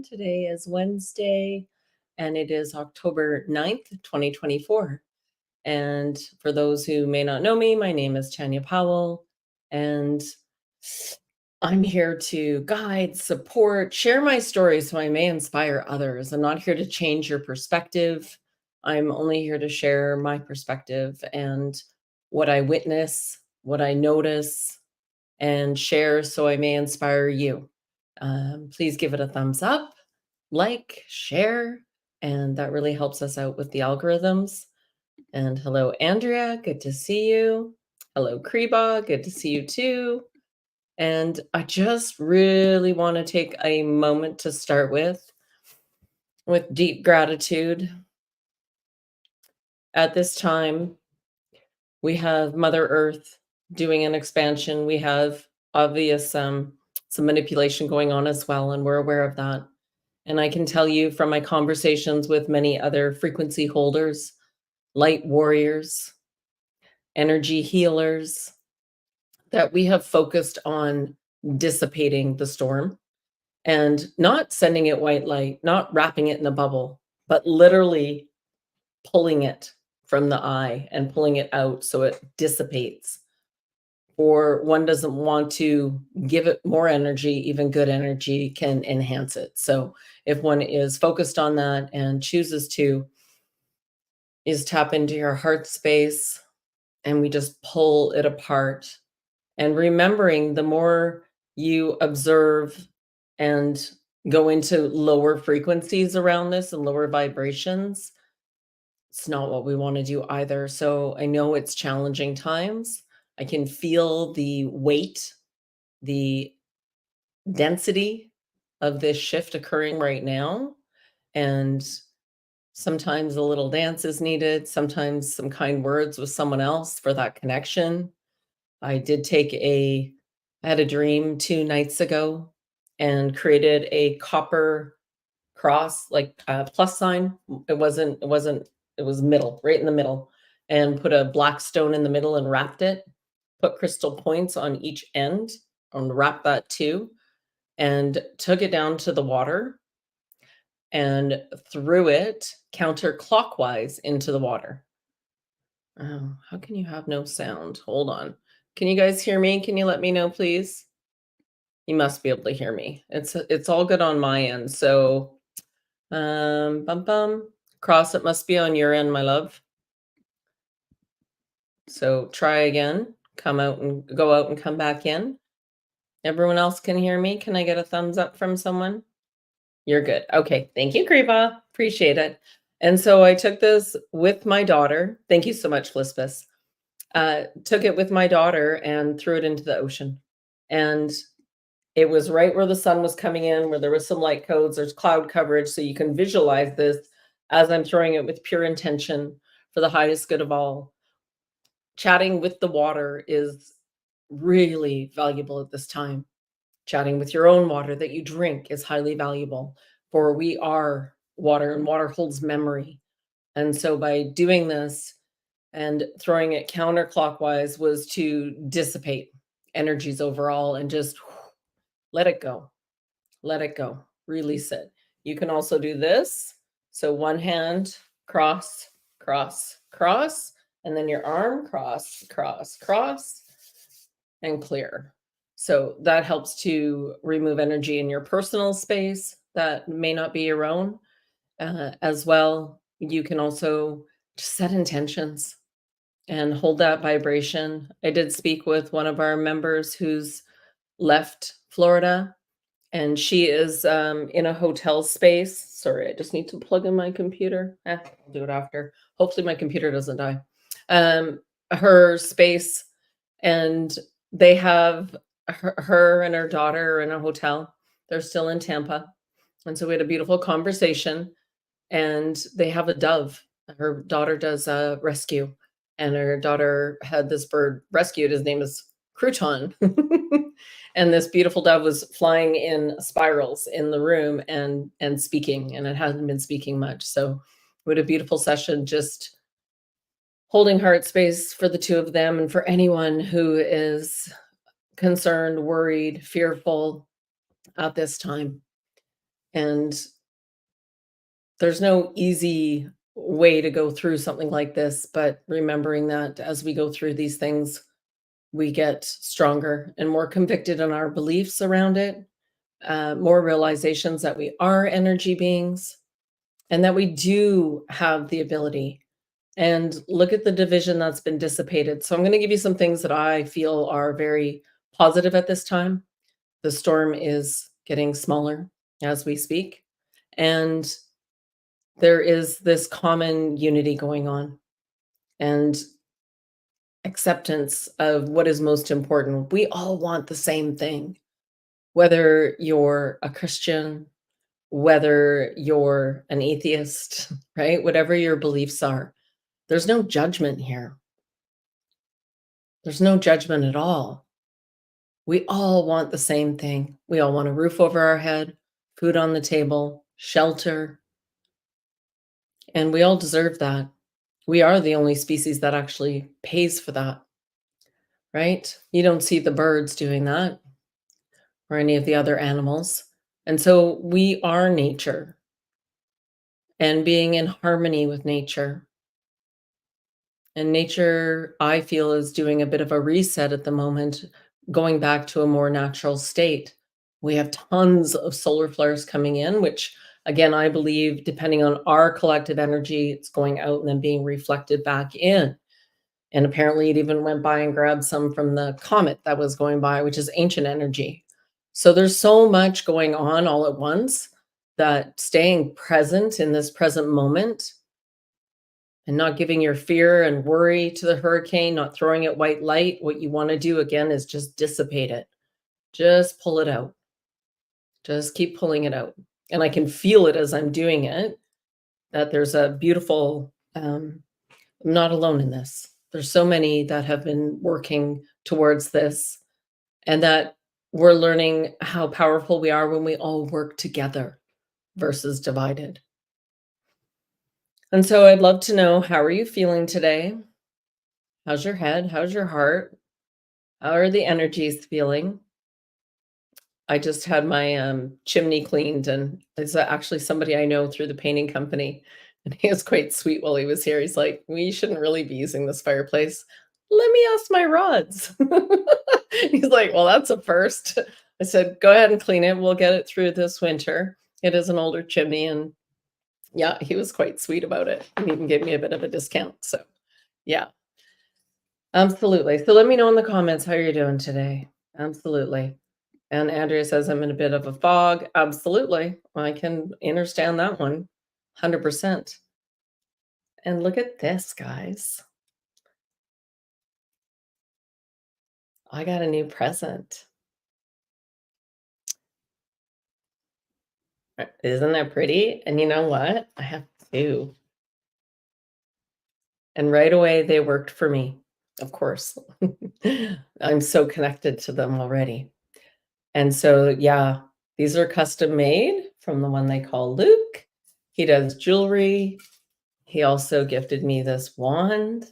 Today is Wednesday and it is October 9th, 2024. And for those who may not know me, my name is Tanja Powell, and I'm here to guide, support, share my story so I may inspire others. I'm not here to change your perspective. I'm only here to share my perspective and what I witness, what I notice, and share so I may inspire you. Please give it a thumbs up, like, share, and that really helps us out with the algorithms. And hello, Andrea, good to see you. Hello, Kreba, good to see you too. And I just really want to take a moment to start with deep gratitude. At this time, we have Mother Earth doing an expansion. We have obvious some manipulation going on as well, and we're aware of that. And I can tell you from my conversations with many other frequency holders, light warriors, energy healers, that we have focused on dissipating the storm and not sending it white light, not wrapping it in a bubble, but literally pulling it from the eye and pulling it out so it dissipates. Or one doesn't want to give it more energy, even good energy can enhance it. So if one is focused on that and chooses to, is tap into your heart space, and we just pull it apart. And remembering, the more you observe and go into lower frequencies around this and lower vibrations, it's not what we want to do either. So I know it's challenging times. I can feel the weight, the density of this shift occurring right now. And sometimes a little dance is needed, sometimes some kind words with someone else for that connection. I had a dream 2 nights ago and created a copper cross, like a plus sign. It was middle, right in the middle, and put a black stone in the middle and wrapped it, put crystal points on each end and wrapped that too, and took it down to the water and threw it counterclockwise into the water. Oh, how can you have no sound? Hold on. Can you guys hear me? Can you let me know, please? You must be able to hear me. It's all good on my end. So, bum bum. Cross, it must be on your end, my love. So try again. Come out and go out and come back in. Everyone else can hear me. Can I get a thumbs up from someone? You're good. Okay. Thank you, Kriva. Appreciate it. And so I took this with my daughter. Thank you so much, Lisbeth. Took it with my daughter and threw it into the ocean. And it was right where the sun was coming in, where there was some light codes. There's cloud coverage, so you can visualize this as I'm throwing it with pure intention for the highest good of all. Chatting with the water is really valuable at this time. Chatting with your own water that you drink is highly valuable, for we are water, and water holds memory. And so by doing this and throwing it counterclockwise was to dissipate energies overall and just let it go. Let it go. Release it. You can also do this. So one hand, cross, cross, cross, and then your arm, cross, cross, cross, and clear. So that helps to remove energy in your personal space that may not be your own. As well, you can also set intentions and hold that vibration. I did speak with one of our members who's left Florida, and she is in a hotel space. Sorry, I just need to plug in my computer. I'll do it after. Hopefully my computer doesn't die. Her space, and they have her and her daughter in a hotel. They're still in Tampa. And so we had a beautiful conversation, and they have a dove. Her daughter does a rescue, and her daughter had this bird rescued. His name is Crouton. And this beautiful dove was flying in spirals in the room and speaking, and it hadn't been speaking much. So we had a beautiful session, just holding heart space for the two of them and for anyone who is concerned, worried, fearful at this time. And there's no easy way to go through something like this, but remembering that as we go through these things, we get stronger and more convicted in our beliefs around it, more realizations that we are energy beings and that we do have the ability. And look at the division that's been dissipated. So I'm going to give you some things that I feel are very positive at this time. The storm is getting smaller as we speak. And there is this common unity going on and acceptance of what is most important. We all want the same thing, whether you're a Christian, whether you're an atheist, right? Whatever your beliefs are, there's no judgment here. There's no judgment at all. We all want the same thing. We all want a roof over our head, food on the table, shelter, and we all deserve that. We are the only species that actually pays for that, right? You don't see the birds doing that or any of the other animals. And so we are nature and being in harmony with nature. And nature, I feel, is doing a bit of a reset at the moment, going back to a more natural state. We have tons of solar flares coming in, which, again, I believe, depending on our collective energy, it's going out and then being reflected back in. And apparently, it even went by and grabbed some from the comet that was going by, which is ancient energy. So there's so much going on all at once that staying present in this present moment and not giving your fear and worry to the hurricane, not throwing it white light. What you want to do again is just dissipate it. Just pull it out. Just keep pulling it out. And I can feel it as I'm doing it, that there's a beautiful, I'm not alone in this. There's so many that have been working towards this, and that we're learning how powerful we are when we all work together versus divided. And so I'd love to know, how are you feeling today? How's your head? How's your heart? How are the energies feeling? I just had my chimney cleaned, and it's actually somebody I know through the painting company. And he was quite sweet while he was here. He's like, "We shouldn't really be using this fireplace. Let me ask my rods." He's like, "Well, that's a first." I said, "Go ahead and clean it. We'll get it through this winter." It is an older chimney, and yeah, he was quite sweet about it. He even gave me a bit of a discount. So yeah, absolutely. So let me know in the comments how you're doing today. Absolutely. And Andrea says, "I'm in a bit of a fog." Absolutely. I can understand that one. 100%. And look at this, guys. I got a new present. Isn't that pretty? And you know what? I have two. And right away, they worked for me, of course. I'm so connected to them already. And so, yeah, these are custom made from the one they call Luke. He does jewelry. He also gifted me this wand,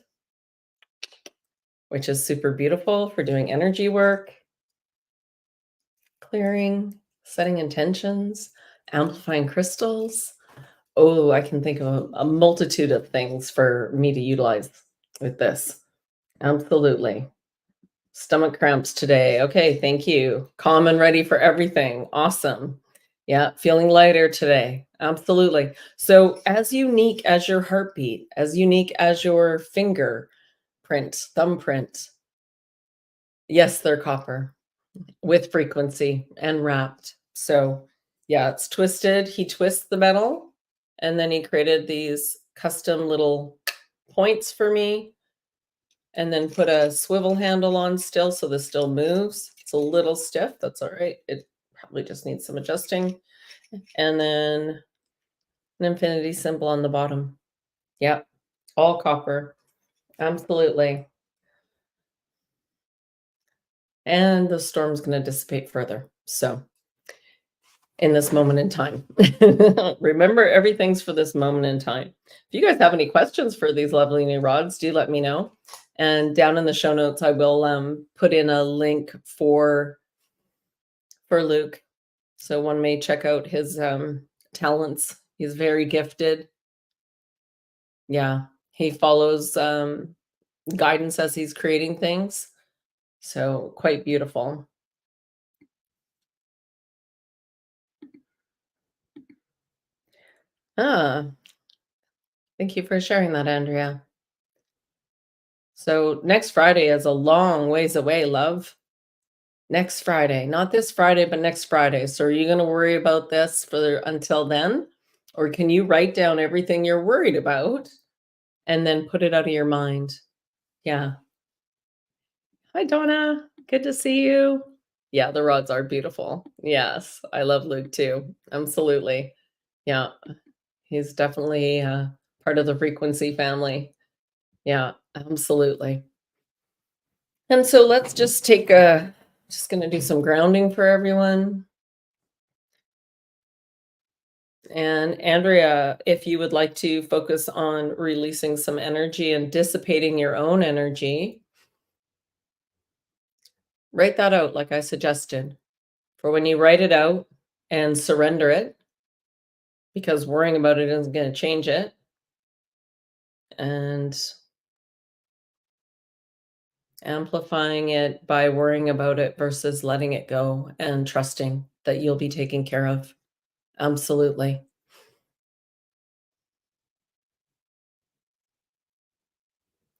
which is super beautiful for doing energy work, clearing, setting intentions, amplifying crystals. Oh, I can think of a multitude of things for me to utilize with this. Absolutely. Stomach cramps today. Okay, thank you. Calm and ready for everything. Awesome. Yeah, feeling lighter today. Absolutely. So, as unique as your heartbeat, as unique as your fingerprint, thumbprint, yes, they're copper with frequency and wrapped. So, yeah, it's twisted. He twists the metal and then he created these custom little points for me and then put a swivel handle on still so this still moves. It's a little stiff. That's all right. It probably just needs some adjusting. And then an infinity symbol on the bottom. Yep, all copper. Absolutely. And the storm's going to dissipate further. So, in this moment in time, remember, everything's for this moment in time. If you guys have any questions for these lovely new rods, do let me know. And down in the show notes, I will put in a link for Luke. So one may check out his talents. He's very gifted. Yeah. He follows guidance as he's creating things. So quite beautiful. Ah, thank you for sharing that, Andrea. So next Friday is a long ways away, love. Next Friday, not this Friday, but next Friday. So are you going to worry about this for until then? Or can you write down everything you're worried about and then put it out of your mind? Yeah. Hi, Donna. Good to see you. Yeah, the rods are beautiful. Yes, I love Luke too. Absolutely. Yeah, he's definitely part of the frequency family. Yeah, absolutely. And so let's just take a, just going to do some grounding for everyone. And Andrea, if you would like to focus on releasing some energy and dissipating your own energy, write that out like I suggested. For when you write it out and surrender it, because worrying about it isn't going to change it. And amplifying it by worrying about it versus letting it go and trusting that you'll be taken care of. Absolutely.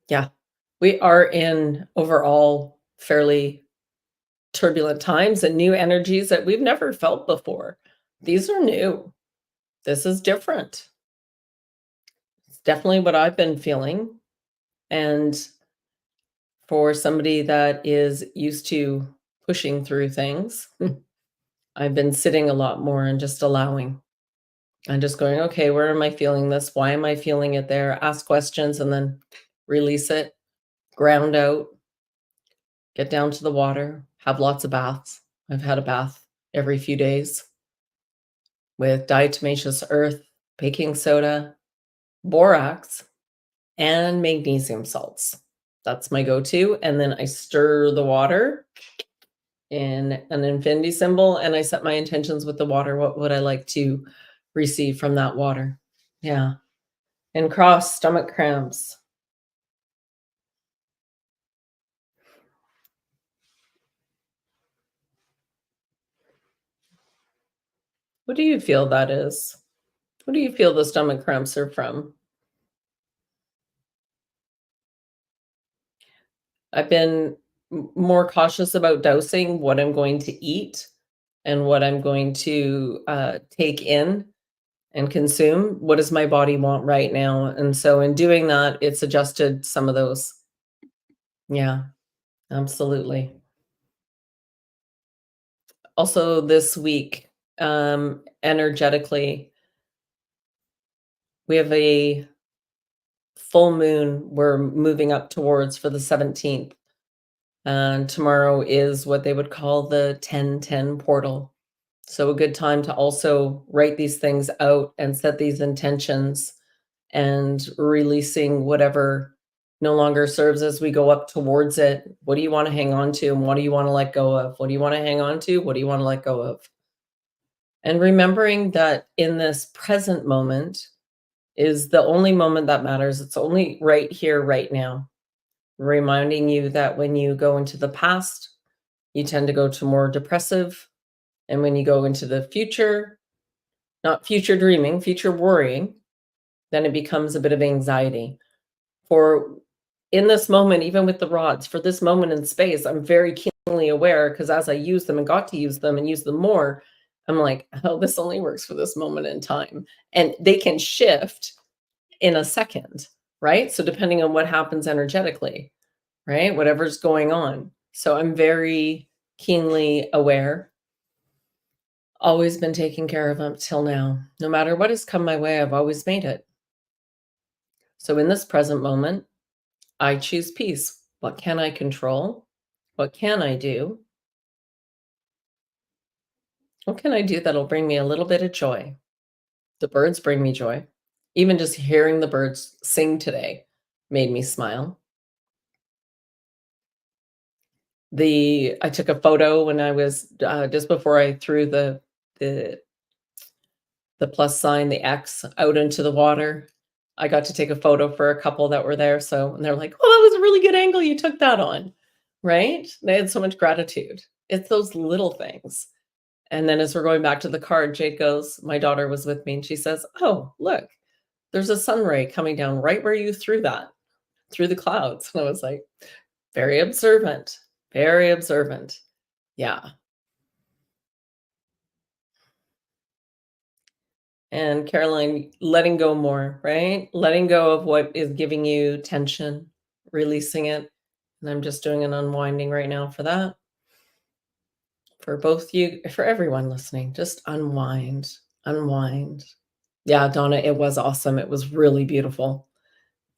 Yeah. We are in overall fairly turbulent times and new energies that we've never felt before. These are new. This is different. It's definitely what I've been feeling. And for somebody that is used to pushing through things, I've been sitting a lot more and just allowing. I'm just going, okay, where am I feeling this? Why am I feeling it there? Ask questions and then release it, ground out, get down to the water, have lots of baths. I've had a bath every few days with diatomaceous earth, baking soda, borax, and magnesium salts. That's my go-to. And then I stir the water in an infinity symbol and I set my intentions with the water. What would I like to receive from that water? Yeah. And cross stomach cramps. What do you feel that is? What do you feel the stomach cramps are from? I've been more cautious about dosing what I'm going to eat and what I'm going to take in and consume. What does my body want right now? And so in doing that, it's adjusted some of those. Yeah, absolutely. Also this week, energetically, we have a full moon we're moving up towards for the 17th. And tomorrow is what they would call the 1010 portal. So a good time to also write these things out and set these intentions and releasing whatever no longer serves as we go up towards it. What do you want to hang on to and what do you want to let go of? What do you want to hang on to? What do you want to let go of? And remembering that in this present moment is the only moment that matters. It's only right here, right now. Reminding you that when you go into the past, you tend to go to more depressive. And when you go into the future, not future dreaming, future worrying, then it becomes a bit of anxiety. For in this moment, even with the rods, for this moment in space, I'm very keenly aware because as I use them and got to use them and use them more, I'm like, oh, this only works for this moment in time. And they can shift in a second, right? So depending on what happens energetically, right? Whatever's going on. So I'm very keenly aware. Always been taken care of up till now. No matter what has come my way, I've always made it. So in this present moment, I choose peace. What can I control? What can I do? What can I do that'll bring me a little bit of joy? The birds bring me joy. Even just hearing the birds sing today made me smile. I took a photo when I was just before I threw the the plus sign, the X, out into the water. I got to take a photo for a couple that were there, so and they're like, "Oh, that was a really good angle you took that on." Right? They had so much gratitude. It's those little things. And then as we're going back to the card, Jade goes, my daughter was with me, and she says, "Oh, look, there's a sun ray coming down right where you threw that, through the clouds." And I was like, very observant, very observant. Yeah. And Caroline, letting go more, right? Letting go of what is giving you tension, releasing it. And I'm just doing an unwinding right now for that. For both you, for everyone listening, just unwind, unwind. Yeah, Donna, it was awesome. It was really beautiful.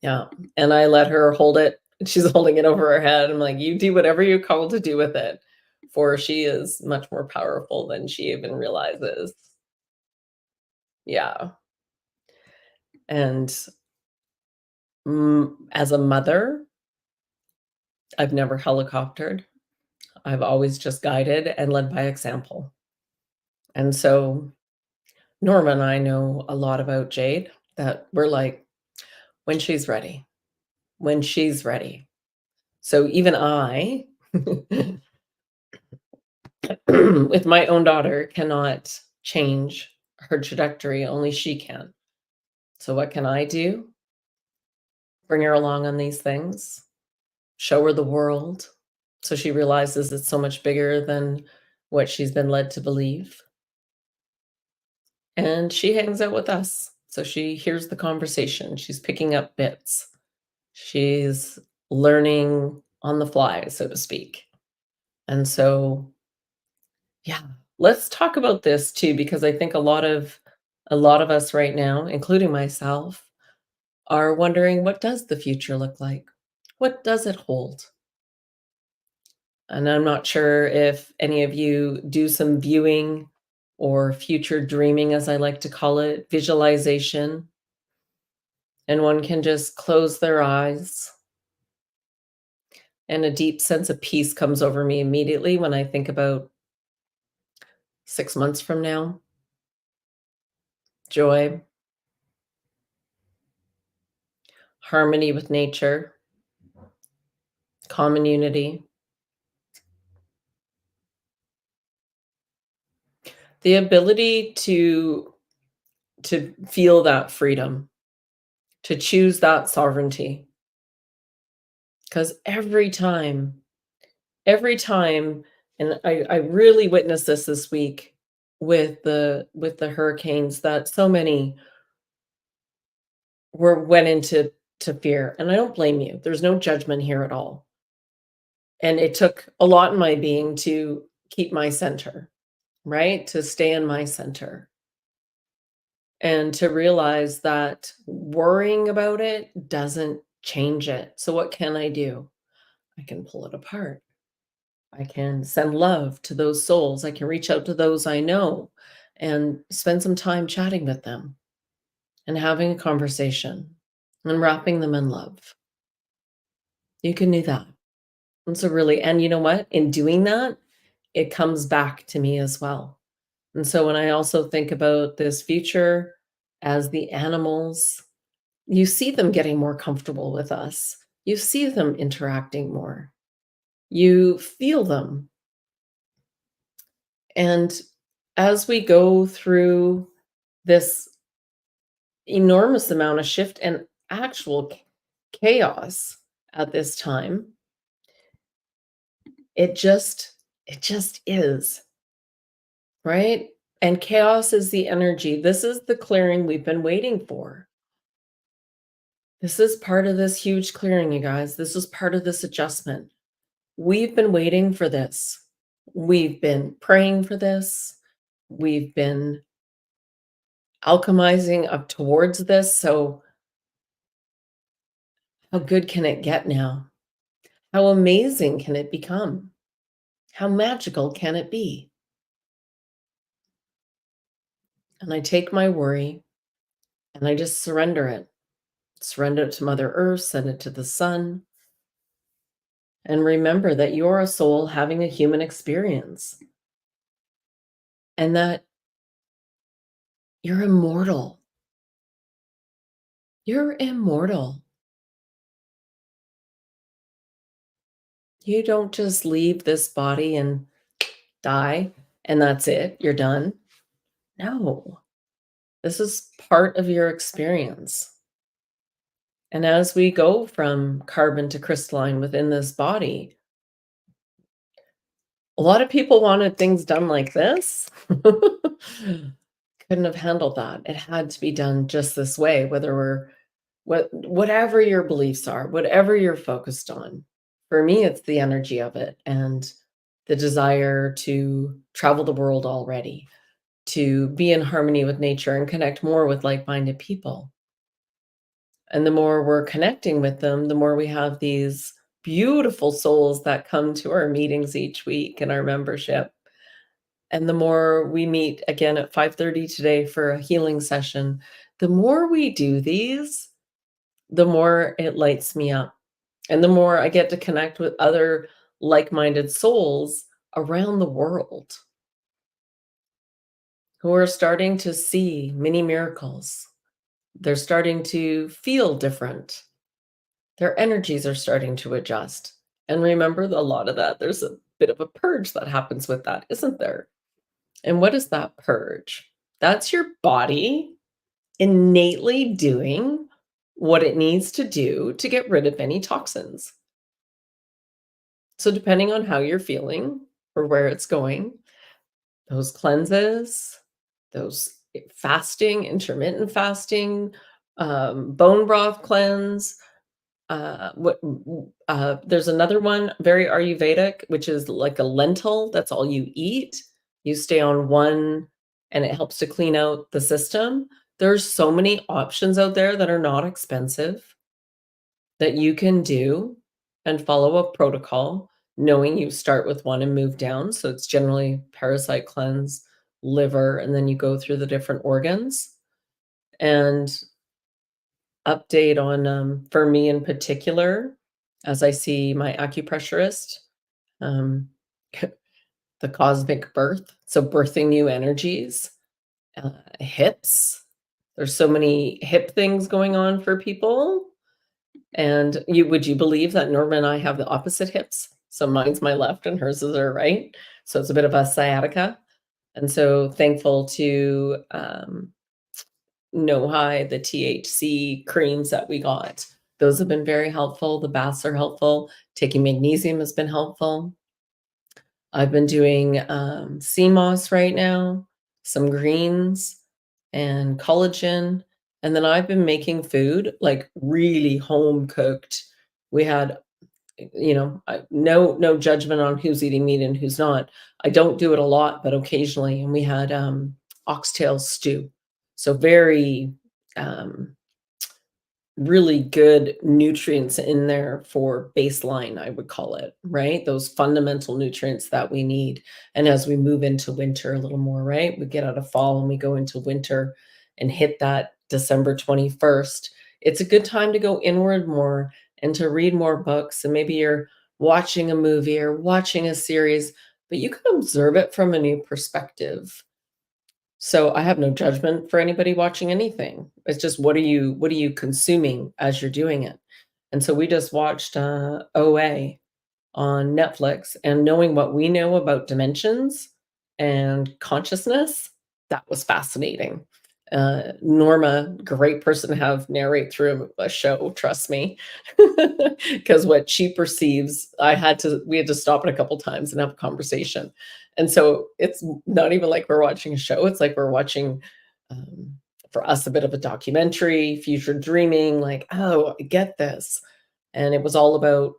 Yeah. And I let her hold it. She's holding it over her head. I'm like, you do whatever you're called to do with it, for she is much more powerful than she even realizes. Yeah. And as a mother, I've never helicoptered. I've always just guided and led by example. And so Norma and I know a lot about Jade, that we're like, when she's ready, when she's ready. So even I, with my own daughter, cannot change her trajectory, only she can. So what can I do? Bring her along on these things, show her the world so she realizes it's so much bigger than what she's been led to believe. And she hangs out with us. So she hears the conversation. She's picking up bits. She's learning on the fly, so to speak. And so, yeah, let's talk about this too, because I think a lot of us right now, including myself, are wondering, what does the future look like? What does it hold? And I'm not sure if any of you do some viewing or future dreaming, as I like to call it, visualization. And one can just close their eyes, and a deep sense of peace comes over me immediately when I think about 6 months from now. Joy, harmony with nature, common unity, the ability to feel that freedom, to choose that sovereignty. Because every time, and I really witnessed this week with the hurricanes, that so many went into fear, and I don't blame you. There's no judgment here at all. And it took a lot in my being to keep my center, right? To stay in my center and to realize that worrying about it doesn't change it. So what can I do? I can pull it apart. I can send love to those souls. I can reach out to those I know and spend some time chatting with them and having a conversation and wrapping them in love. You can do that. And so really, and you know what? In doing that, it comes back to me as well. And so when I also think about this future as the animals, you see them getting more comfortable with us. You see them interacting more. You feel them. And as we go through this enormous amount of shift and actual chaos at this time, it just is, right? And chaos is the energy. This is the clearing we've been waiting for. This is part of this huge clearing, you guys. This is part of this adjustment. We've been waiting for this. We've been praying for this. We've been alchemizing up towards this. So how good can it get now? How amazing can it become? How magical can it be? And I take my worry and I just surrender it. Surrender it to Mother Earth, send it to the sun. And remember that you're a soul having a human experience. And that You're immortal. You're immortal. You don't just leave this body and die, and that's it, you're done. No, this is part of your experience. And as we go from carbon to crystalline within this body, a lot of people wanted things done like this. Couldn't have handled that. It had to be done just this way, whether we're whatever your beliefs are, whatever you're focused on. For me, it's the energy of it and the desire to travel the world already, to be in harmony with nature and connect more with like-minded people. And the more we're connecting with them, the more we have these beautiful souls that come to our meetings each week in our membership. And the more we meet again at 5:30 today for a healing session, the more we do these, the more it lights me up. And the more I get to connect with other like-minded souls around the world who are starting to see many miracles. They're starting to feel different. Their energies are starting to adjust. And remember, a lot of that, there's a bit of a purge that happens with that, isn't there? And what is that purge? That's your body innately doing what it needs to do to get rid of any toxins. So, depending on how you're feeling or where it's going, those cleanses, those fasting, intermittent fasting, bone broth cleanse, there's another one, very Ayurvedic, which is like a lentil, that's all you eat. You stay on one and it helps to clean out the system. There's so many options out there that are not expensive that you can do and follow a protocol, knowing you start with one and move down. So it's generally parasite cleanse, liver, and then you go through the different organs. And update on, for me in particular, as I see my acupressurist, um, the cosmic birth, so birthing new energies, hips. There's so many hip things going on for people, and would you believe that Norma and I have the opposite hips? So mine's my left and hers is her right, so it's a bit of a sciatica, and so thankful to, no high, the THC creams that we got. Those have been very helpful. The baths are helpful. Taking magnesium has been helpful. I've been doing sea moss right now, some greens, and collagen. And then I've been making food like really home cooked. We had, no judgment on who's eating meat and who's not. I don't do it a lot, but occasionally. And we had oxtail stew. So very um, really good nutrients in there for baseline, I would call it, right? Those fundamental nutrients that we need. And as we move into winter a little more, right? We get out of fall and we go into winter and hit that December 21st. It's a good time to go inward more and to read more books. And maybe you're watching a movie or watching a series, but you can observe it from a new perspective. So I have no judgment for anybody watching anything. It's just what are you consuming as you're doing it? And so we just watched OA on Netflix, and knowing what we know about dimensions and consciousness, that was fascinating. Norma, great person to have narrate through a show, trust me. Because what she perceives, we had to stop it a couple times and have a conversation. And so it's not even like we're watching a show, it's like we're watching, um, for us, a bit of a documentary, future dreaming, like, "Oh, I get this." And it was all about,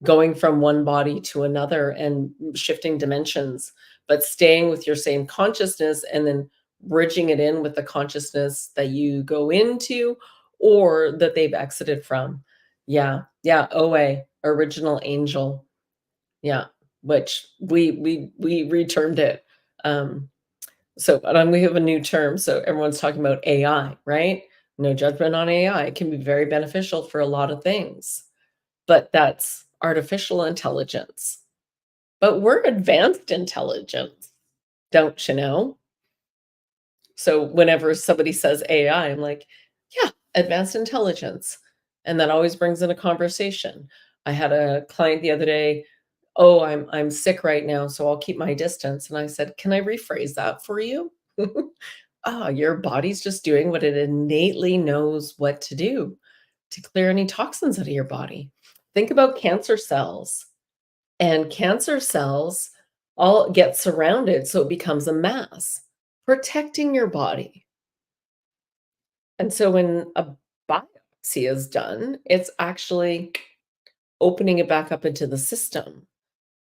going from one body to another and shifting dimensions, but staying with your same consciousness and then bridging it in with the consciousness that you go into or that they've exited from. Yeah, yeah, OA, original angel. Yeah, which we retermed it. Um, we have a new term, so everyone's talking about AI, right? No judgment on AI. It can be very beneficial for a lot of things, but that's artificial intelligence. But we're advanced intelligence, don't you know? So whenever somebody says AI, I'm like, yeah, advanced intelligence. And that always brings in a conversation. I had a client the other day, oh, I'm sick right now, so I'll keep my distance. And I said, can I rephrase that for you? Ah, your body's just doing what it innately knows what to do to clear any toxins out of your body. Think about cancer cells. And cancer cells all get surrounded, so it becomes a mass, protecting your body. And so when a biopsy is done, it's actually opening it back up into the system.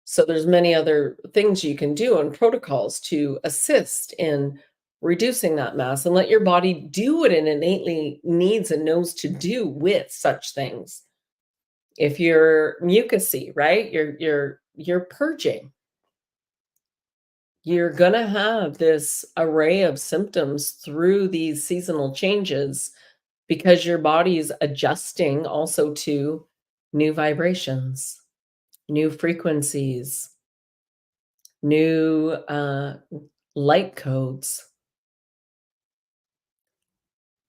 So there's many other things you can do and protocols to assist in reducing that mass and let your body do what it innately needs and knows to do with such things. If you're mucousy, right? You're purging. You're gonna have this array of symptoms through these seasonal changes because your body is adjusting also to new vibrations, new frequencies, new light codes.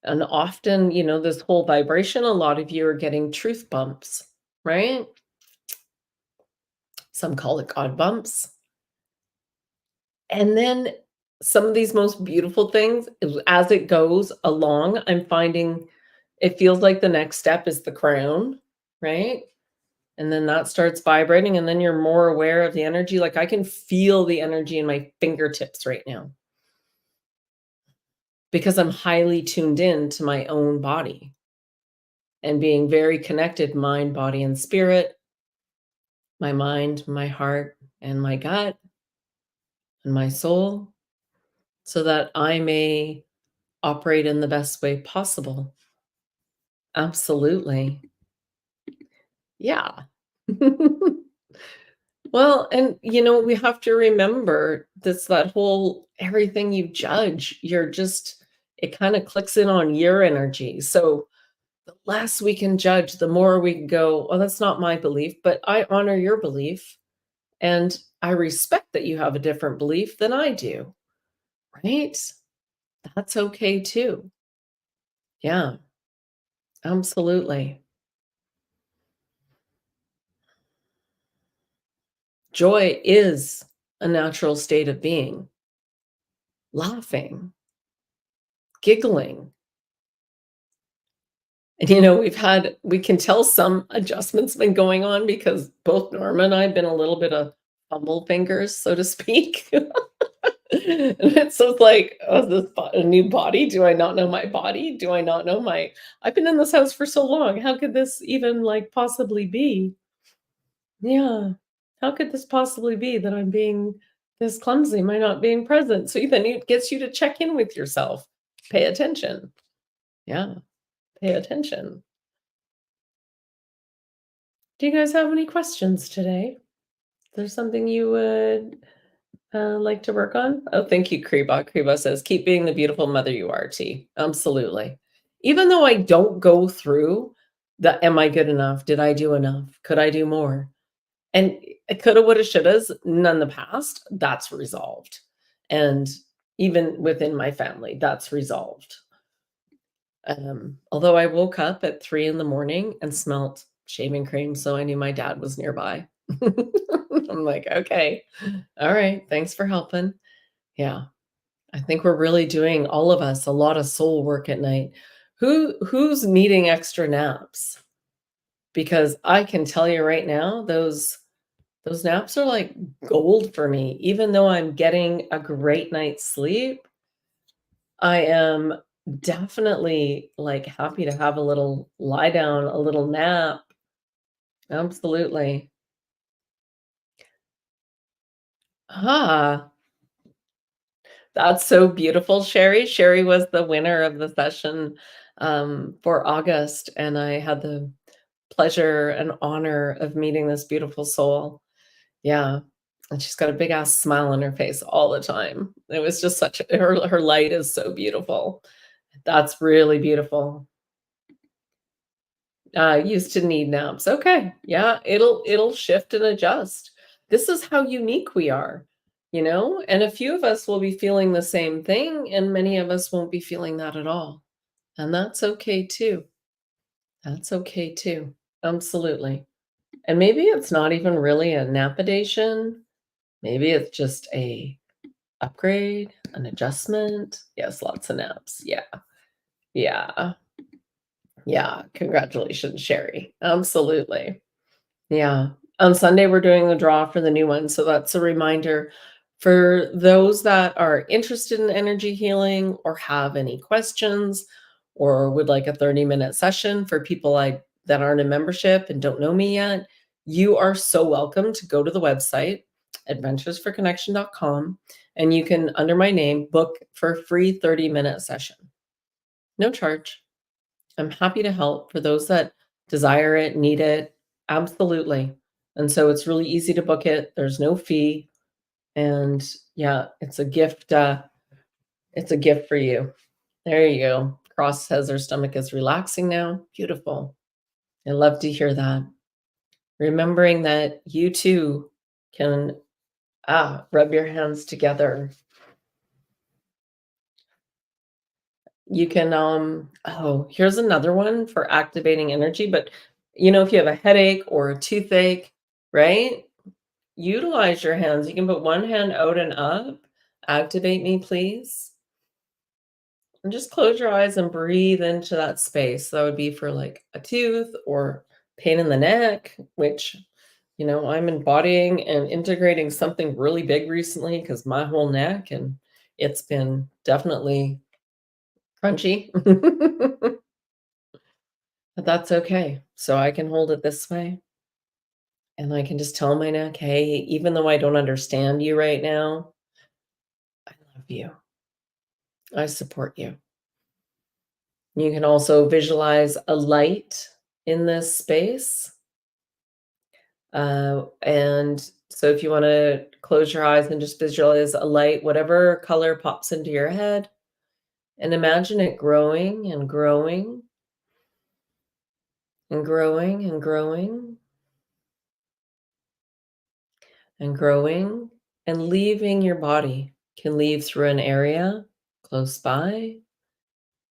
And often, this whole vibration, a lot of you are getting truth bumps, right? Some call it God bumps. And then some of these most beautiful things, as it goes along, I'm finding it feels like the next step is the crown, right? And then that starts vibrating, and then you're more aware of the energy. Like I can feel the energy in my fingertips right now because I'm highly tuned in to my own body and being very connected, mind, body, and spirit, my mind, my heart, and my gut, and my soul, so that I may operate in the best way possible. Absolutely. Yeah. Well, and we have to remember this that whole everything you judge, it kind of clicks in on your energy. So the less we can judge, the more we can go, well, that's not my belief, but I honor your belief. And I respect that you have a different belief than I do. Right? That's okay too. Yeah, absolutely. Joy is a natural state of being. Laughing, giggling. And we can tell some adjustments been going on because both Norma and I have been a little bit of fumble fingers, so to speak. And it's like, oh, is this a new body? Do I not know my body? Do I not know I've been in this house for so long. How could this even like possibly be? Yeah. How could this possibly be that I'm being this clumsy? Am I not being present? So then it gets you to check in with yourself. Pay attention. Yeah. Pay attention. Do you guys have any questions today? Is there something you would like to work on? Oh, thank you, Kriba. Kriba says, keep being the beautiful mother you are, T. Absolutely. Even though I don't go through the am I good enough? Did I do enough? Could I do more? And coulda, woulda, shouldas, none the past, that's resolved. And even within my family, that's resolved. Although I woke up at 3 in the morning and smelt shaving cream, so I knew my dad was nearby. I'm like, "Okay. All right. Thanks for helping." Yeah. I think we're really doing, all of us, a lot of soul work at night. Who's needing extra naps? Because I can tell you right now, those naps are like gold for me. Even though I'm getting a great night's sleep, I am definitely, like, happy to have a little lie down, a little nap. Absolutely. Ah, that's so beautiful, Sherry. Sherry was the winner of the session, for August, and I had the pleasure and honor of meeting this beautiful soul. Yeah, and she's got a big ass smile on her face all the time. It was just such her light is so beautiful. That's really beautiful. Used to need naps. Okay. Yeah, it'll shift and adjust. This is how unique we are. you know? And a few of us will be feeling the same thing, and many of us won't be feeling that at all. And that's okay too. That's okay too. Absolutely. And maybe it's not even really a napadation. Maybe it's just a upgrade, an adjustment. Yes, lots of naps. Yeah. Yeah. Yeah. Congratulations, Sherry. Absolutely. Yeah. On Sunday, we're doing a draw for the new one. So that's a reminder for those that are interested in energy healing or have any questions or would like a 30-minute session for people that aren't a membership and don't know me yet. You are so welcome to go to the website, adventuresforconnection.com, and you can, under my name, book for a free 30-minute session. No charge. I'm happy to help for those that desire it, need it. Absolutely. And so it's really easy to book it. There's no fee. And yeah, it's a gift for you. There you go. Cross says her stomach is relaxing now. Beautiful. I love to hear that. Remembering that you too can rub your hands together. You can here's another one for activating energy, but if you have a headache or a toothache, right? Utilize your hands. You can put one hand out and up. Activate me, please. And just close your eyes and breathe into that space. That would be for like a tooth or pain in the neck, which, I'm embodying and integrating something really big recently because my whole neck and it's been definitely crunchy. But that's okay. So I can hold it this way and I can just tell my neck, hey, even though I don't understand you right now, I love you. I support you. You can also visualize a light in this space. And so if you want to close your eyes and just visualize a light, whatever color pops into your head, and imagine it growing and growing and growing and growing and growing and leaving your body. Can leave through an area close by,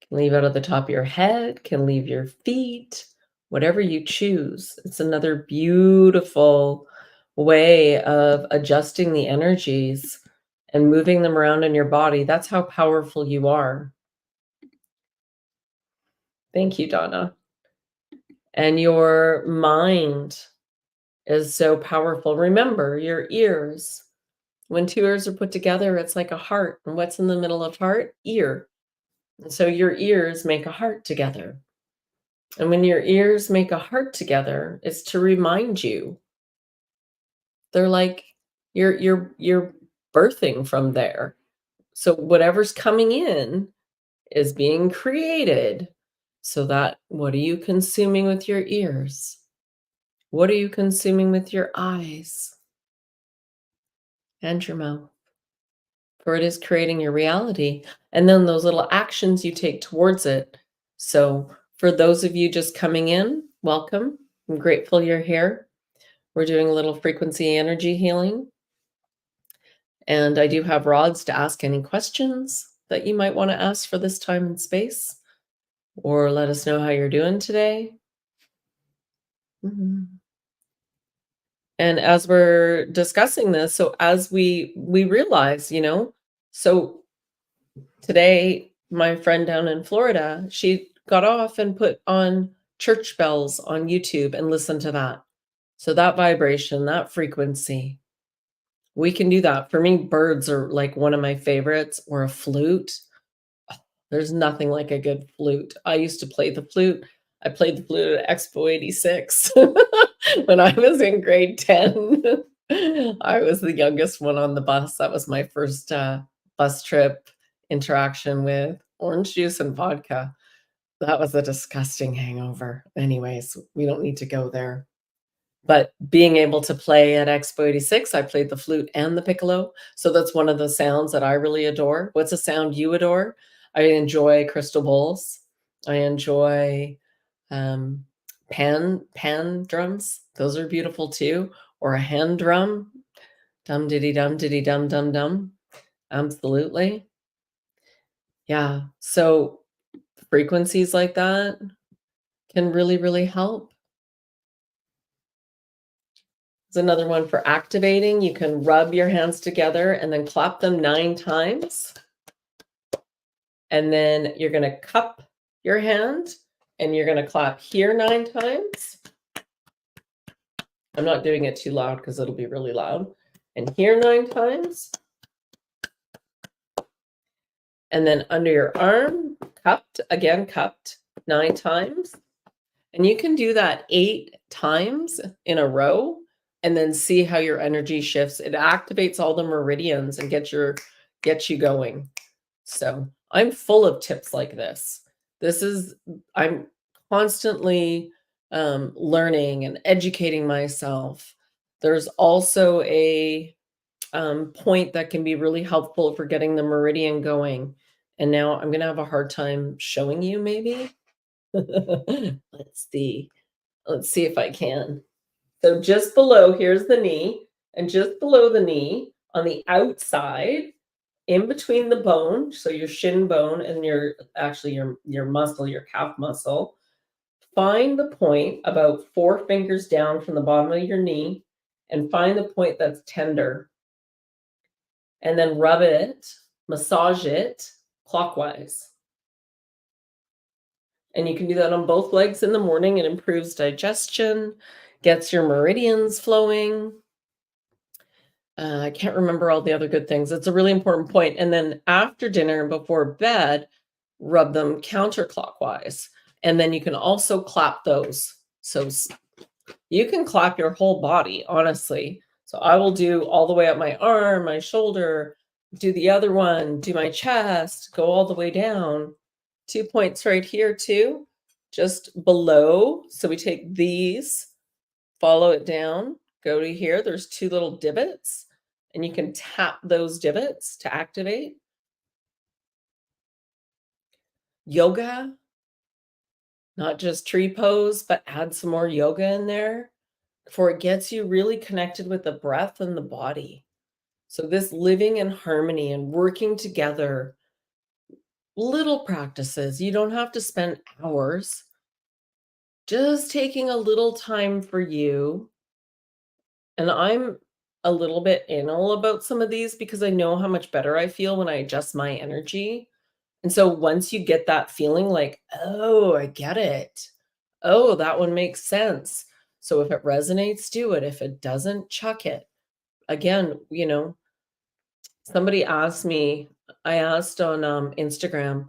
can leave out of the top of your head, can leave your feet, whatever you choose. It's another beautiful way of adjusting the energies and moving them around in your body. That's how powerful you are. Thank you, Donna. And your mind is so powerful. Remember your ears. When two ears are put together, it's like a heart. And what's in the middle of heart? Ear. And so your ears make a heart together. And when your ears make a heart together, it's to remind you. They're like you're birthing from there. So whatever's coming in is being created. So that what are you consuming with your ears? What are you consuming with your eyes and your mouth? For it is creating your reality. And then those little actions you take towards it. So for those of you just coming in, welcome. I'm grateful you're here. We're doing a little frequency energy healing. And I do have rods to ask any questions that you might want to ask for this time and space, or let us know how you're doing today. Mhm. And as we're discussing this, so as we realize, so today my friend down in Florida, she got off and put on church bells on YouTube and listened to that. So that vibration, that frequency, we can do that. For me, birds are like one of my favorites, or a flute. There's nothing like a good flute. I used to play the flute. I played the flute at Expo 86 when I was in grade 10. I was the youngest one on the bus. That was my first bus trip interaction with orange juice and vodka. That was a disgusting hangover. Anyways, we don't need to go there. But being able to play at Expo 86, I played the flute and the piccolo. So that's one of the sounds that I really adore. What's a sound you adore? I enjoy crystal bowls. I enjoy pan drums. Those are beautiful too. Or a hand drum. Dum diddy dum diddy dum dum dum. Absolutely. Yeah. So frequencies like that can really, really help. There's another one for activating. You can rub your hands together and then clap them 9 times. And then you're going to cup your hand and you're going to clap here 9 times. I'm not doing it too loud because it'll be really loud. And here 9 times. And then under your arm, cupped, again, cupped 9 times. And you can do that 8 times in a row and then see how your energy shifts. It activates all the meridians and gets you going. So I'm full of tips like this. I'm constantly learning and educating myself. There's also a point that can be really helpful for getting the meridian going. And now I'm going to have a hard time showing you maybe. Let's see. Let's see if I can. So just below, here's the knee, and just below the knee on the outside, in between the bone, so your shin bone and your muscle, your calf muscle, find the point about 4 fingers down from the bottom of your knee and find the point that's tender. And then rub it, massage it clockwise. And you can do that on both legs in the morning. It improves digestion, gets your meridians flowing. I can't remember all the other good things. It's a really important point. And then after dinner and before bed, rub them counterclockwise. And then you can also clap those. So you can clap your whole body, honestly. So I will do all the way up my arm, my shoulder, do the other one, do my chest, go all the way down. 2 points right here too, just below. So we take these, follow it down, go to here. There's 2 little divots, and you can tap those divots to activate. Yoga, not just tree pose, but add some more yoga in there, for it gets you really connected with the breath and the body. So this living in harmony and working together, little practices. You don't have to spend hours. Just taking a little time for you. And I'm a little bit anal about some of these because I know how much better I feel when I adjust my energy. And so once you get that feeling like, oh, I get it. Oh, that one makes sense. So if it resonates, do it. If it doesn't, chuck it. Again, somebody asked me, I asked on Instagram,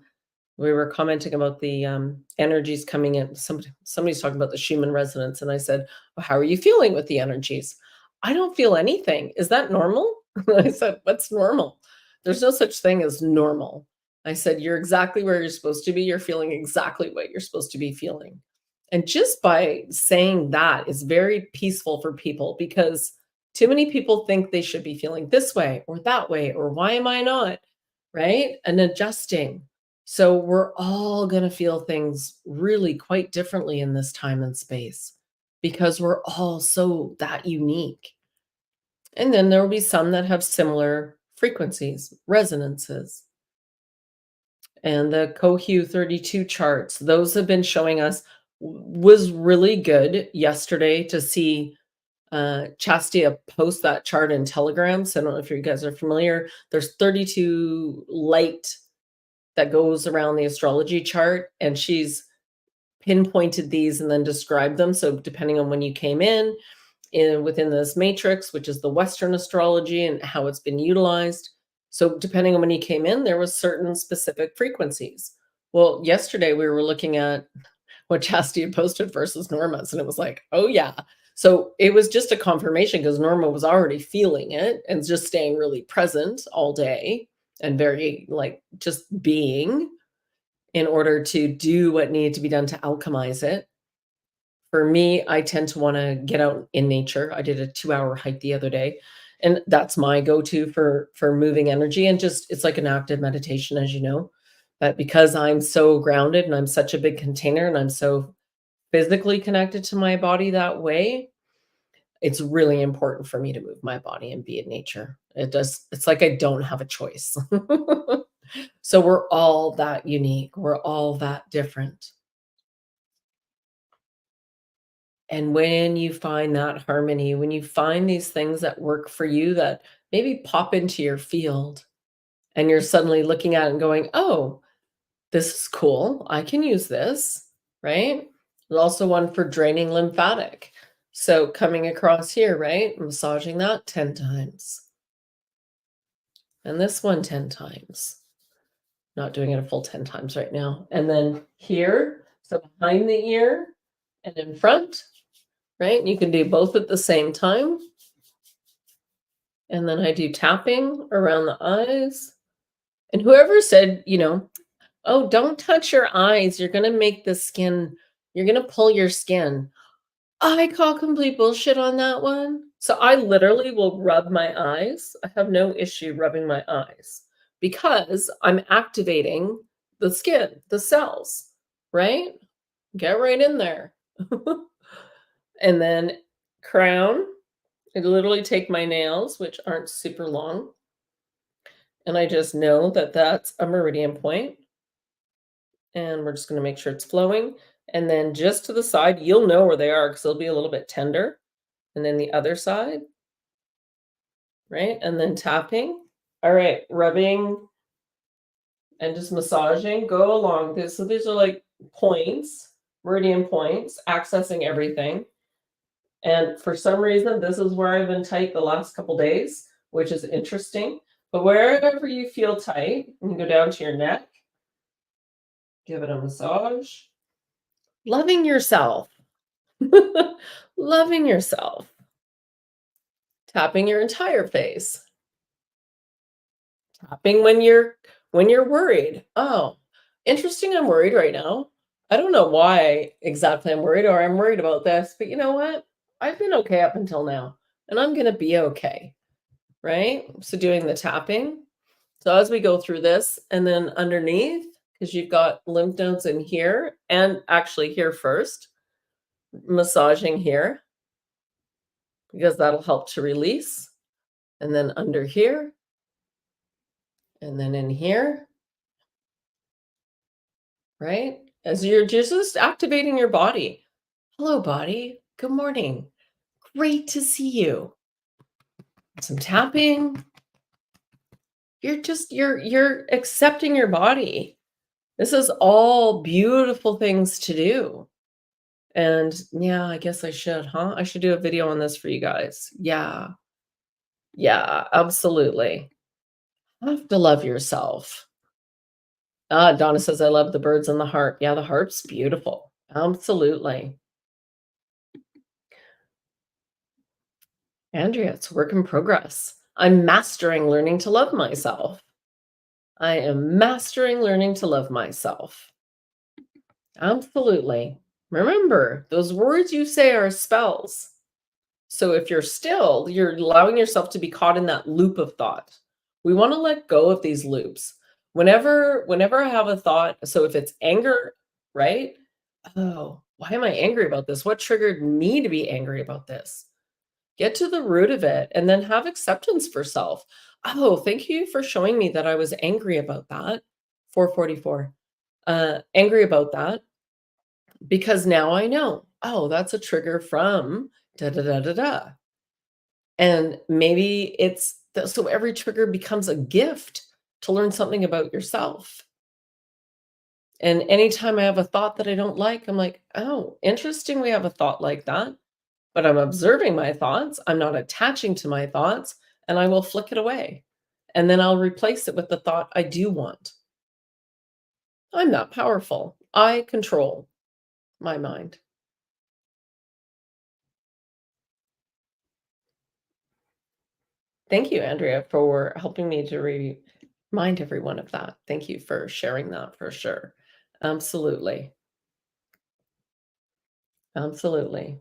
we were commenting about the energies coming in. Somebody's talking about the Schumann resonance. And I said, well, how are you feeling with the energies? I don't feel anything. Is that normal? I said, what's normal? There's no such thing as normal. I said, you're exactly where you're supposed to be. You're feeling exactly what you're supposed to be feeling. And just by saying that is very peaceful for people, because too many people think they should be feeling this way or that way, or why am I not? Right? And adjusting. So we're all going to feel things really quite differently in this time and space because we're all so that unique. And then there will be some that have similar frequencies, resonances. And the Cohu 32 charts, those have been showing us, was really good yesterday to see Chastia post that chart in Telegram. So I don't know if you guys are familiar. There's 32 light that goes around the astrology chart, and she's pinpointed these and then described them. So depending on when you came in within this matrix, which is the Western astrology and how it's been utilized. So depending on when you came in, there was certain specific frequencies. Well, yesterday we were looking at what Chastity had posted versus Norma's, and it was like, oh yeah. So it was just a confirmation because Norma was already feeling it and just staying really present all day and very like just being in order to do what needed to be done to alchemize it. For me, I tend to want to get out in nature. I did a 2-hour hike the other day, and that's my go-to for moving energy, and just it's like an active meditation, as you know. But because I'm so grounded and I'm such a big container and I'm so physically connected to my body that way, It's really important for me to move my body and be in nature. It's like I don't have a choice. So we're all that unique. We're all that different. And when you find that harmony, when you find these things that work for you that maybe pop into your field and you're suddenly looking at it and going, "Oh, this is cool. I can use this," right? And also one for draining lymphatic. So coming across here, right? Massaging that 10 times. And this one 10 times. Not doing it a full 10 times right now. And then here, so behind the ear and in front, right? You can do both at the same time. And then I do tapping around the eyes. And whoever said, "Oh, don't touch your eyes. You're going to make the skin, you're going to pull your skin." I call complete bullshit on that one. So I literally will rub my eyes. I have no issue rubbing my eyes because I'm activating the skin, the cells, right? Get right in there. And then crown. I literally take my nails, which aren't super long, and I just know that that's a meridian point. And we're just going to make sure it's flowing. And then just to the side, you'll know where they are because they'll be a little bit tender. And then the other side, right? And then tapping. All right, rubbing and just massaging. Go along this. So these are like points, meridian points, accessing everything. And for some reason, this is where I've been tight the last couple days, which is interesting. But wherever you feel tight, you can go down to your neck, give it a massage. Loving yourself. Loving yourself. Tapping your entire face. Tapping when you're worried. Oh, interesting, I'm worried right now. I don't know why exactly I'm worried or I'm worried about this, but you know what? I've been okay up until now, and I'm gonna be okay, right? So doing the tapping. So as we go through this, and then underneath, because you've got lymph nodes in here, and actually here first, massaging here, because that'll help to release. And then under here, and then in here, right? As you're just activating your body. Hello, body. Good morning. Great to see you. Some tapping. You're accepting your body. This is all beautiful things to do. And yeah, I guess I should, huh? I should do a video on this for you guys. Yeah. Yeah, absolutely. Have to love yourself. Donna says, I love the birds and the heart. Yeah, the heart's beautiful. Absolutely. Andrea, it's work in progress. I'm mastering learning to love myself. I am mastering learning to love myself. Absolutely. Remember, those words you say are spells. So if you're still, you're allowing yourself to be caught in that loop of thought. We want to let go of these loops. Whenever I have a thought, so if it's anger, right? Oh, why am I angry about this? What triggered me to be angry about this? Get to the root of it and then have acceptance for self. Oh, thank you for showing me that I was angry about that. 444. Angry about that because now I know. Oh, that's a trigger from da da da da da. And maybe so every trigger becomes a gift to learn something about yourself. And anytime I have a thought that I don't like, I'm like, oh, interesting, we have a thought like that. But I'm observing my thoughts. I'm not attaching to my thoughts, and I will flick it away. And then I'll replace it with the thought I do want. I'm not powerful. I control my mind. Thank you, Andrea, for helping me to remind everyone of that. Thank you for sharing that for sure. Absolutely. Absolutely.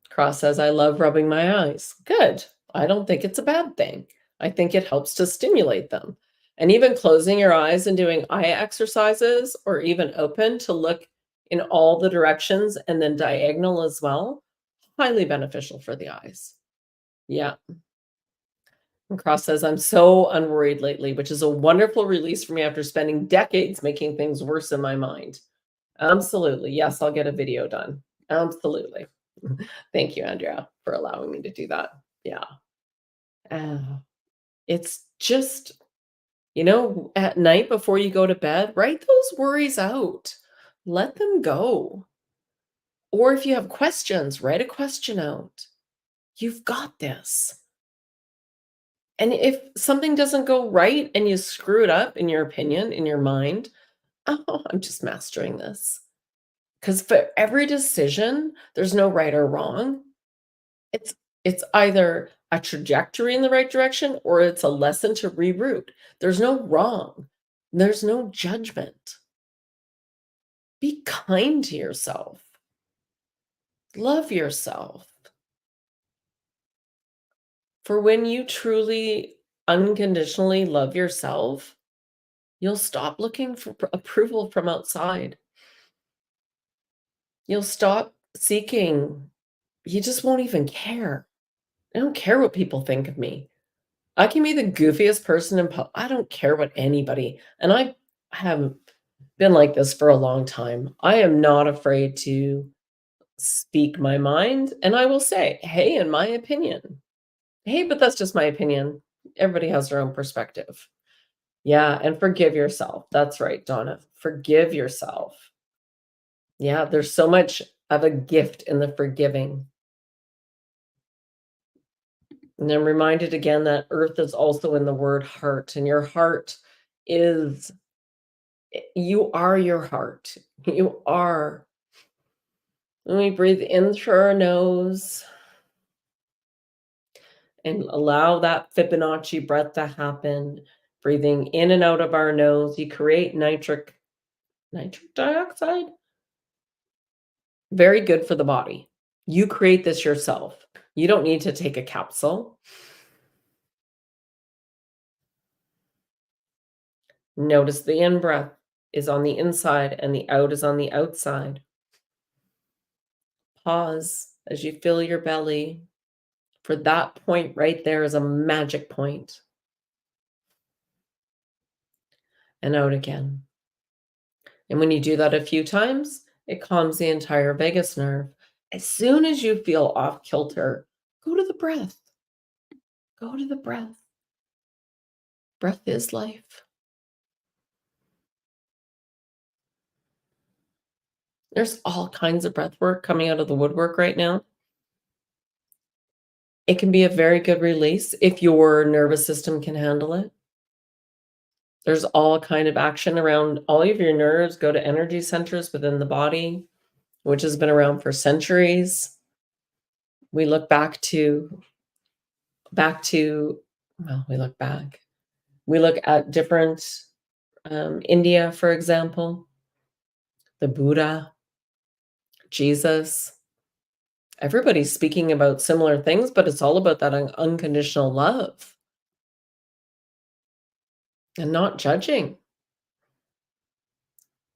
Cross says, I love rubbing my eyes. Good. I don't think it's a bad thing. I think it helps to stimulate them. And even closing your eyes and doing eye exercises or even open to look in all the directions and then diagonal as well. highly beneficial for the eyes. Yeah. And Cross says, I'm so unworried lately, which is a wonderful release for me after spending decades making things worse in my mind. Absolutely. Yes, I'll get a video done. Absolutely. Thank you, Andrea, for allowing me to do that. Yeah. Uh, it's just, at night before you go to bed, write those worries out. Let them go. Or if you have questions, write a question out. You've got this. And if something doesn't go right and you screw it up in your opinion, in your mind, oh, I'm just mastering this. Because for every decision, there's no right or wrong. It's it's either a trajectory in the right direction or it's a lesson to reroute. There's no wrong. There's no judgment. Be kind to yourself. Love yourself. For when you truly unconditionally love yourself, you'll stop looking for approval from outside. You'll stop seeking. You just won't even care. I don't care what people think of me. I can be the goofiest person in I don't care what anybody, and I have been like this for a long time. I am not afraid to speak my mind, and I will say, "Hey, in my opinion." Hey, but that's just my opinion. Everybody has their own perspective. Yeah, and forgive yourself. That's right, Donna. Forgive yourself. Yeah, there's so much of a gift in the forgiving. And I'm reminded again that earth is also in the word heart, and your heart is, you are your heart. You are. When we breathe in through our nose and allow that Fibonacci breath to happen, breathing in and out of our nose, you create nitric dioxide. Very good for the body. You create this yourself. You don't need to take a capsule. Notice the in-breath is on the inside and the out is on the outside. Pause as you fill your belly. For that point right there is a magic point. And out again. And when you do that a few times, it calms the entire vagus nerve. As soon as you feel off kilter, go to the breath. Go to the breath. Breath is life. There's all kinds of breath work coming out of the woodwork right now. It can be a very good release if your nervous system can handle it. There's all kind of action around all of your nerves. Go to energy centers within the body, which has been around for centuries. We look back to, well, we look back. We look at different, India, for example, the Buddha, Jesus. Everybody's speaking about similar things, but it's all about that unconditional love and not judging.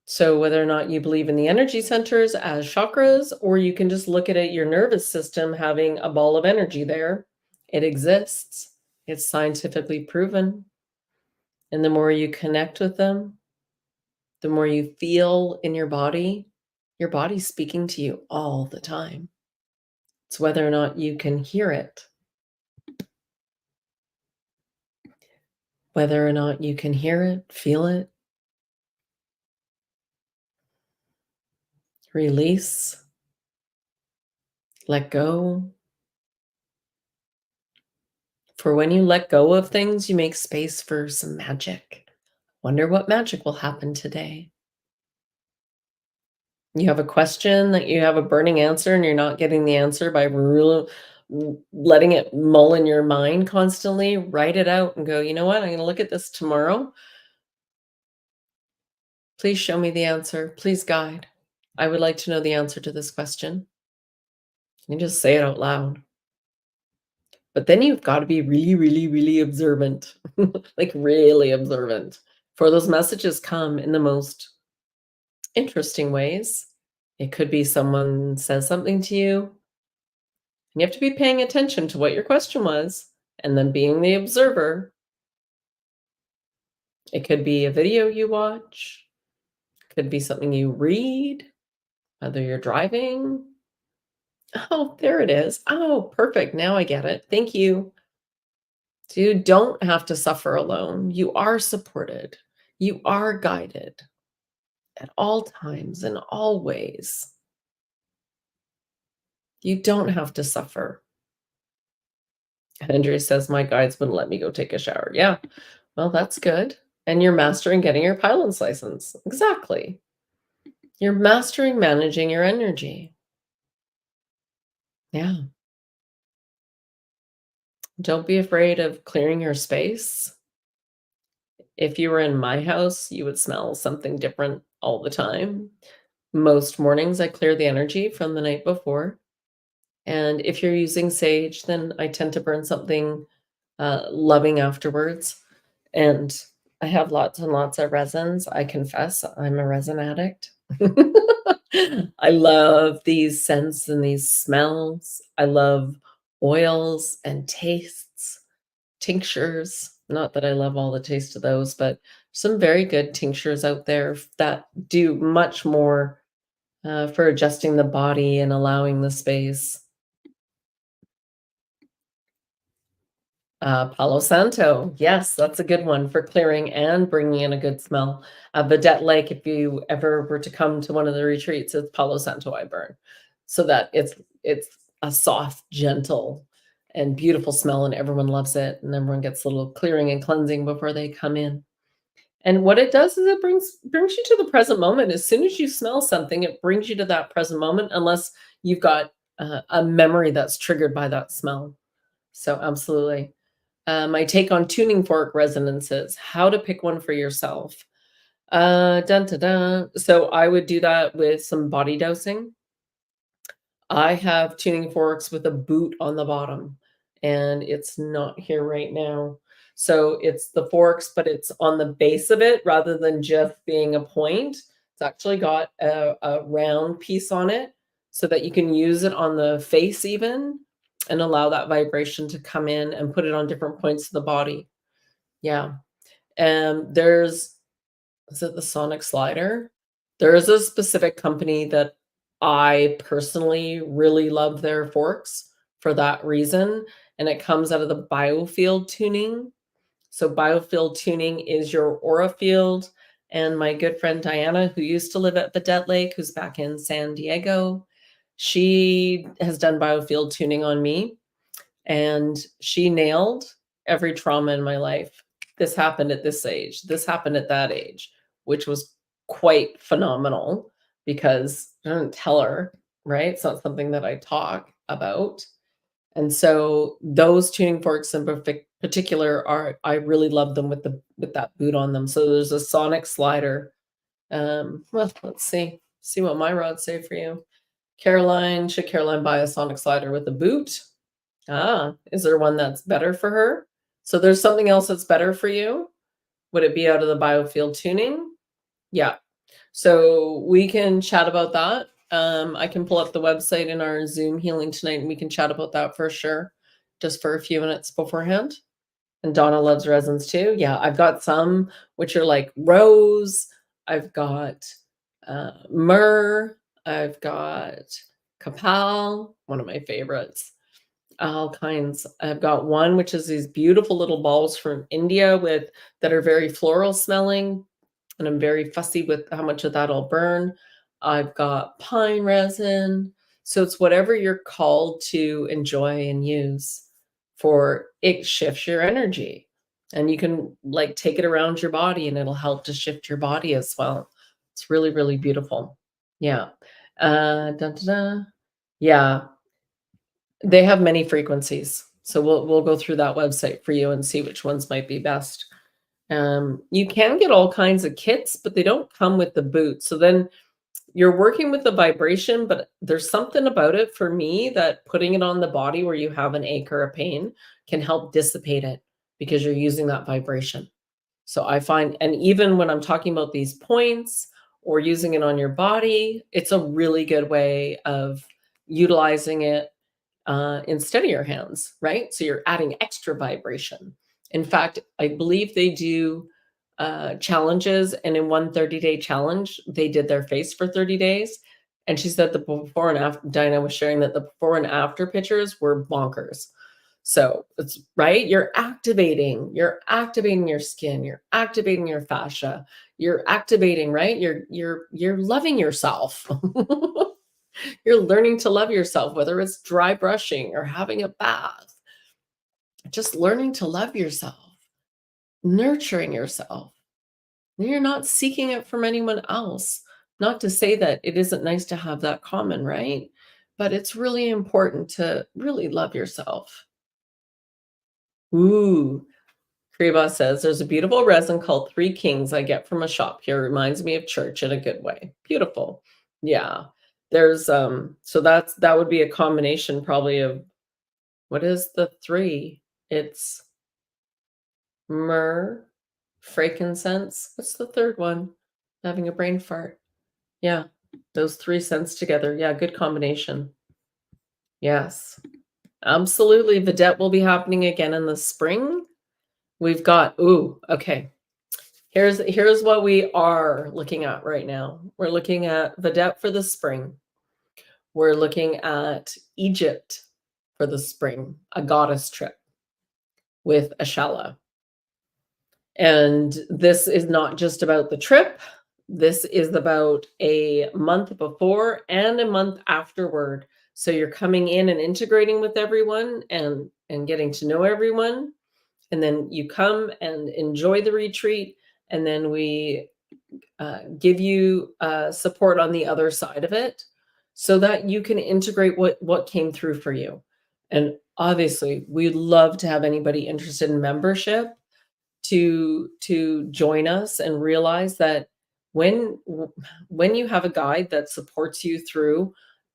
So whether or not you believe in the energy centers as chakras, or you can just look at it, your nervous system having a ball of energy there, it exists. It's scientifically proven. And the more you connect with them, the more you feel in your body's speaking to you all the time. It's whether or not you can hear it. Whether or not you can hear it, feel it, release, let go. For when you let go of things, you make space for some magic. Wonder what magic will happen today. You have a question that you have a burning answer and you're not getting the answer by letting it mull in your mind constantly. Write it out and go, you know what? I'm going to look at this tomorrow. Please show me the answer. Please guide. I would like to know the answer to this question. You just say it out loud. But then you've got to be really, really, really observant, like really observant, for those messages come in the most interesting ways. It could be someone says something to you And you have to be paying attention to what your question was and then being the observer. It could be a video you watch, could be something you read, whether you're driving. Oh, there it is. Oh, perfect. Now I get it. Thank you. So you don't have to suffer alone. You are supported. You are guided at all times and all ways. You don't have to suffer. Andrea says, my guides wouldn't let me go take a shower. Yeah, well, that's good. And you're mastering getting your pilot's license. Exactly. You're mastering managing your energy. Yeah. Don't be afraid of clearing your space. If you were in my house, you would smell something different all the time. Most mornings, I clear the energy from the night before. And if you're using sage, then I tend to burn something loving afterwards. And I have lots and lots of resins. I confess, I'm a resin addict. I love these scents and these smells. I love oils and tastes, tinctures. Not that I love all the taste of those, but some very good tinctures out there that do much more for adjusting the body and allowing the space. Palo Santo. Yes, that's a good one for clearing and bringing in a good smell. Vedette Lake, if you ever were to come to one of the retreats, it's Palo Santo I burn. So that it's a soft, gentle, and beautiful smell, and everyone loves it, and everyone gets a little clearing and cleansing before they come in. And what it does is it brings you to the present moment. As soon as you smell something, it brings you to that present moment, unless you've got a memory that's triggered by that smell. So absolutely. My take on tuning fork resonances, how to pick one for yourself. Dun, dun, dun. So I would do that with some body dosing. I have tuning forks with a boot on the bottom, and it's not here right now. So it's the forks, but it's on the base of it rather than just being a point. It's actually got a round piece on it so that you can use it on the face even and allow that vibration to come in and put it on different points of the body. Yeah. And there's is it the Sonic Slider? There is a specific company that I personally really love their forks for that reason, and it comes out of the biofield tuning. So biofield tuning is your aura field, and my good friend Diana, who used to live at Vedette Lake, who's back in San Diego, she has done biofield tuning on me, and she nailed every trauma in my life. This happened at this age. This happened at that age, which was quite phenomenal because I didn't tell her, right? It's not something that I talk about. And so those tuning forks in particular are I really love them with that boot on them. So there's a Sonic Slider. Well, let's see what my rods say for you. Caroline, should Caroline buy a Sonic Slider with a boot? Ah, is there one that's better for her? So there's something else that's better for you? Would it be out of the biofield tuning? Yeah. So we can chat about that. I can pull up the website in our Zoom healing tonight and we can chat about that for sure, just for a few minutes beforehand. And Donna loves resins too. Yeah, I've got some which are like rose. I've got myrrh. I've got copal, one of my favorites. All kinds. I've got one which is these beautiful little balls from India with that are very floral smelling, and I'm very fussy with how much of that I'll burn. I've got pine resin. So it's whatever you're called to enjoy and use for it shifts your energy. And you can like take it around your body and it'll help to shift your body as well. It's really, really beautiful. Yeah. Dun, dun, dun. Yeah. They have many frequencies. So we'll go through that website for you and see which ones might be best. You can get all kinds of kits, but they don't come with the boot. So then you're working with the vibration, but there's something about it for me that putting it on the body where you have an ache or a pain can help dissipate it because you're using that vibration. So I find, and even when I'm talking about these points or using it on your body, it's a really good way of utilizing it instead of your hands, right? So you're adding extra vibration. In fact, I believe they do challenges, and in one 30-day challenge, they did their face for 30 days. And she said the before and after, Dinah was sharing that the before and after pictures were bonkers. So it's right. You're activating your skin. You're activating your fascia. You're activating, right? You're loving yourself. You're learning to love yourself, whether it's dry brushing or having a bath, just learning to love yourself, nurturing yourself. You're not seeking it from anyone else. Not to say that it isn't nice to have that common, right? But it's really important to really love yourself. Ooh, Kriba says, there's a beautiful resin called Three Kings I get from a shop here. Reminds me of church in a good way. Beautiful. Yeah. There's so that would be a combination probably of what is the three? It's myrrh, frankincense. What's the third one? Having a brain fart. Yeah, those three scents together. Yeah, good combination. Yes, absolutely. Vedette will be happening again in the spring. We've got, ooh, okay. Here's what we are looking at right now. We're looking at Vedette for the spring. We're looking at Egypt for the spring, a goddess trip with Ashala. And this is not just about the trip. This is about a month before and a month afterward. So you're coming in and integrating with everyone and getting to know everyone. And then you come and enjoy the retreat. And then we give you support on the other side of it so that you can integrate what came through for you. And obviously, we'd love to have anybody interested in membership to join us and realize that when when you have a guide that supports you through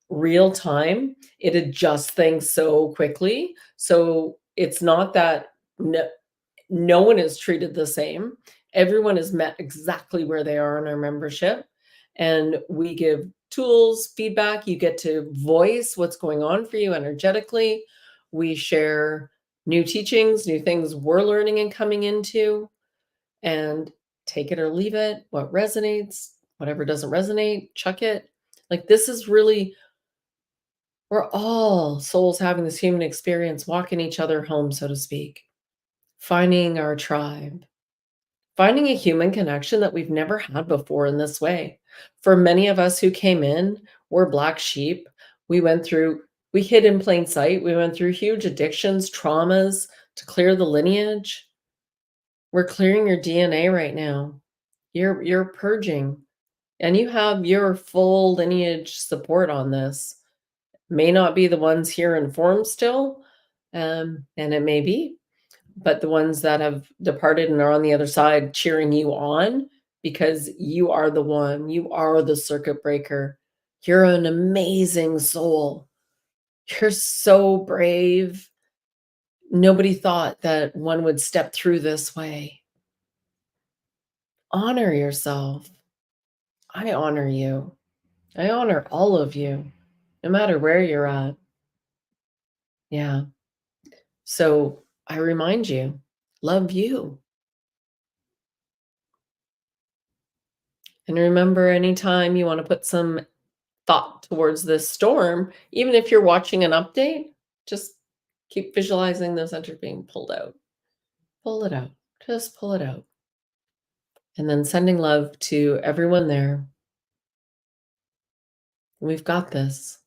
real time, it adjusts things so quickly. So it's not that no one is treated the same. Everyone is met exactly where they are in our membership. And we give tools, feedback. You get to voice what's going on for you energetically. We share new teachings, new things we're learning and coming into, and take it or leave it. What resonates, whatever doesn't resonate, chuck it. Like, this is really, we're all souls having this human experience, walking each other home, so to speak, finding our tribe, finding a human connection that we've never had before in this way. For many of us who came in, we're black sheep. We hid in plain sight. We went through huge addictions, traumas to clear the lineage. We're clearing your DNA right now. You're purging, and you have your full lineage support on this. May not be the ones here in form still, and it may be, but the ones that have departed and are on the other side cheering you on, because you are the one, you are the circuit breaker. You're an amazing soul. You're so brave. Nobody thought that one would step through this way. Honor yourself. I honor you. I honor all of you, no matter where you're at. Yeah. So I remind you, love you. And remember, anytime you want to put some thought towards this storm, even if you're watching an update, just keep visualizing the center being pulled out. Pull it out. Just pull it out. And then sending love to everyone there. We've got this.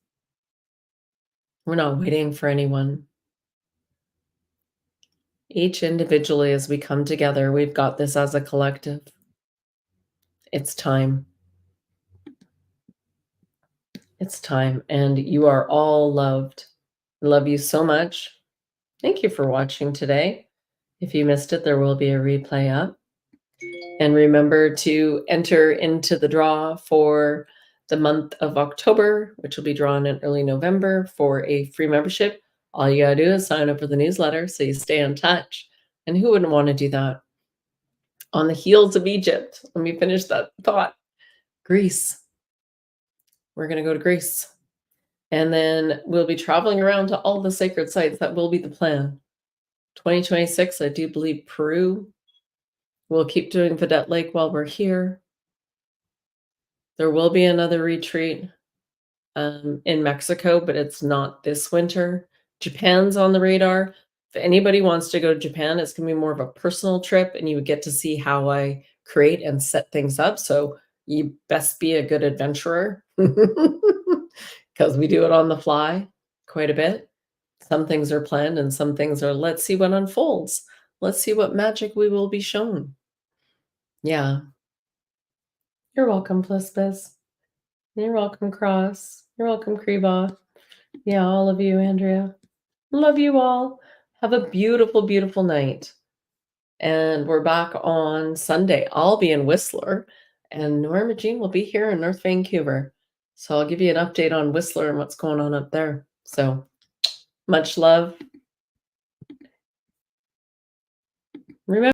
We're not waiting for anyone. Each individually, as we come together, we've got this as a collective. It's time. It's time. And you are all loved. I love you so much. Thank you for watching today. If you missed it, there will be a replay up. And remember to enter into the draw for the month of October, which will be drawn in early November, for a free membership. All you gotta do is sign up for the newsletter so you stay in touch. And who wouldn't want to do that? On the heels of Egypt, let me finish that thought. Greece. We're going to go to Greece. And then we'll be traveling around to all the sacred sites. That will be the plan. 2026, I do believe Peru. We'll keep doing Vedette Lake while we're here. There will be another retreat in Mexico, but it's not this winter. Japan's on the radar. If anybody wants to go to Japan, it's going to be more of a personal trip, and you would get to see how I create and set things up. So you best be a good adventurer because we do it on the fly quite a bit. Some things are planned and some things are, let's see what unfolds. Let's see what magic we will be shown. Yeah. You're welcome, Plispis. You're welcome, Cross. You're welcome, Kreba. Yeah, all of you, Andrea. Love you all. Have a beautiful, beautiful night. And we're back on Sunday. I'll be in Whistler, and Norma Jean will be here in North Vancouver. So I'll give you an update on Whistler and what's going on up there. So much love. Remember